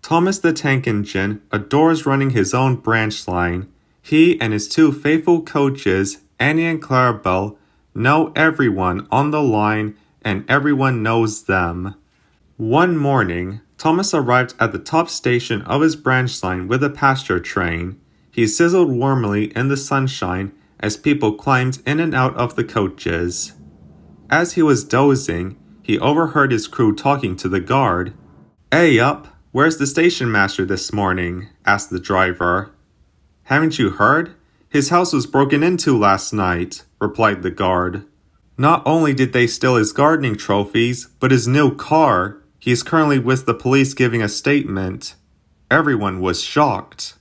Thomas the Tank Engine adores running his own branch line. He and his two faithful coaches, Annie and Clarabelle, know everyone on the line and everyone knows them. One morning, Thomas arrived at the top station of his branch line with a pasture train. He sizzled warmly in the sunshine as people climbed in and out of the coaches. As he was dozing, he overheard his crew talking to the guard. "Hey up, where's the station master this morning?" asked the driver. "Haven't you heard? His house was broken into last night," replied the guard. "Not only did they steal his gardening trophies, but his new car. He is currently with the police giving a statement." Everyone was shocked.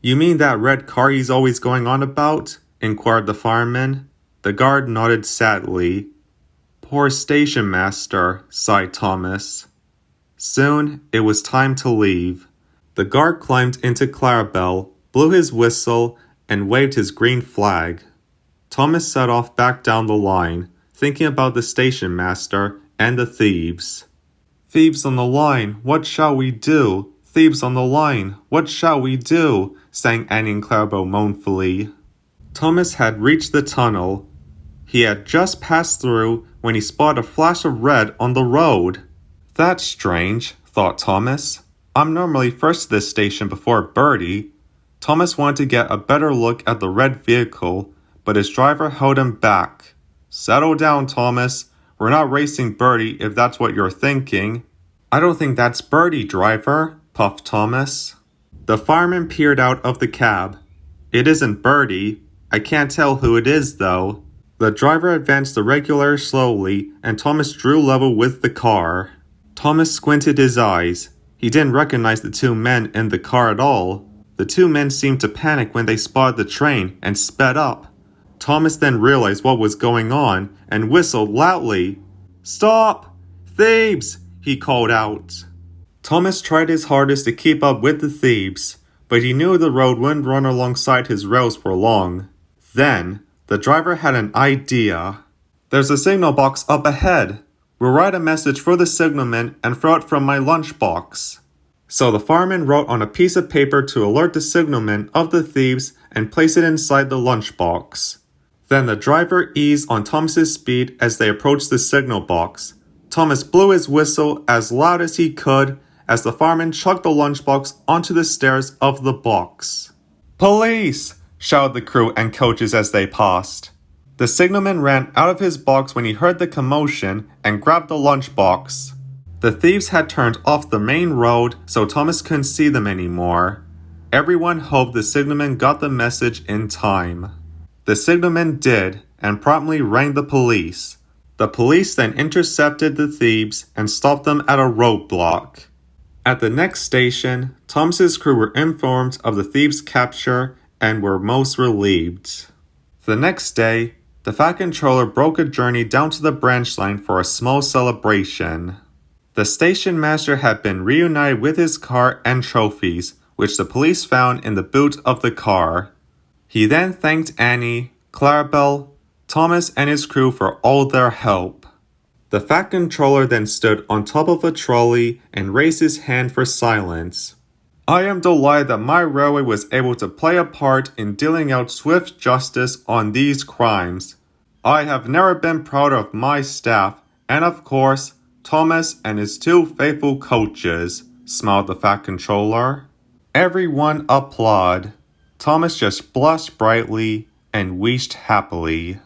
"You mean that red car he's always going on about?" inquired the fireman. The guard nodded sadly. "Poor station master," sighed Thomas. Soon, it was time to leave. The guard climbed into Clarabelle, blew his whistle, and waved his green flag. Thomas set off back down the line, thinking about the station master and the thieves. "Thieves on the line, what shall we do? Thieves on the line, what shall we do?" sang Annie and Clarabelle mournfully. Thomas had reached the tunnel. He had just passed through when he spotted a flash of red on the road. "That's strange," thought Thomas. "I'm normally first to this station before Bertie." Thomas wanted to get a better look at the red vehicle, but his driver held him back. "Settle down, Thomas. We're not racing Bertie if that's what you're thinking." "I don't think that's Bertie, driver," puffed Thomas. The fireman peered out of the cab. "It isn't Bertie. I can't tell who it is, though." The driver advanced the regulator slowly, and Thomas drew level with the car. Thomas squinted his eyes. He didn't recognize the two men in the car at all. The two men seemed to panic when they spotted the train and sped up. Thomas then realized what was going on and whistled loudly. "Stop! Thieves!" he called out. Thomas tried his hardest to keep up with the thieves, but he knew the road wouldn't run alongside his rails for long. Then, the driver had an idea. "There's a signal box up ahead. We'll write a message for the signalman and throw it from my lunchbox." So the fireman wrote on a piece of paper to alert the signalman of the thieves and place it inside the lunchbox. Then the driver eased on Thomas's speed as they approached the signal box. Thomas blew his whistle as loud as he could as the fireman chucked the lunchbox onto the stairs of the box. "Police!" shouted the crew and coaches as they passed. The signalman ran out of his box when he heard the commotion and grabbed the lunchbox. The thieves had turned off the main road so Thomas couldn't see them anymore. Everyone hoped the signalman got the message in time. The signalman did and promptly rang the police. The police then intercepted the thieves and stopped them at a roadblock. At the next station, Thomas's crew were informed of the thieves' capture and were most relieved. The next day, the Fat Controller broke a journey down to the branch line for a small celebration. The station master had been reunited with his car and trophies, which the police found in the boot of the car. He then thanked Annie, Clarabelle, Thomas, and his crew for all their help. The Fat Controller then stood on top of a trolley and raised his hand for silence. "I am delighted that my railway was able to play a part in dealing out swift justice on these crimes. I have never been prouder of my staff, and of course, Thomas and his two faithful coaches," smiled the Fat Controller. Everyone applauded. Thomas just blushed brightly and wished happily.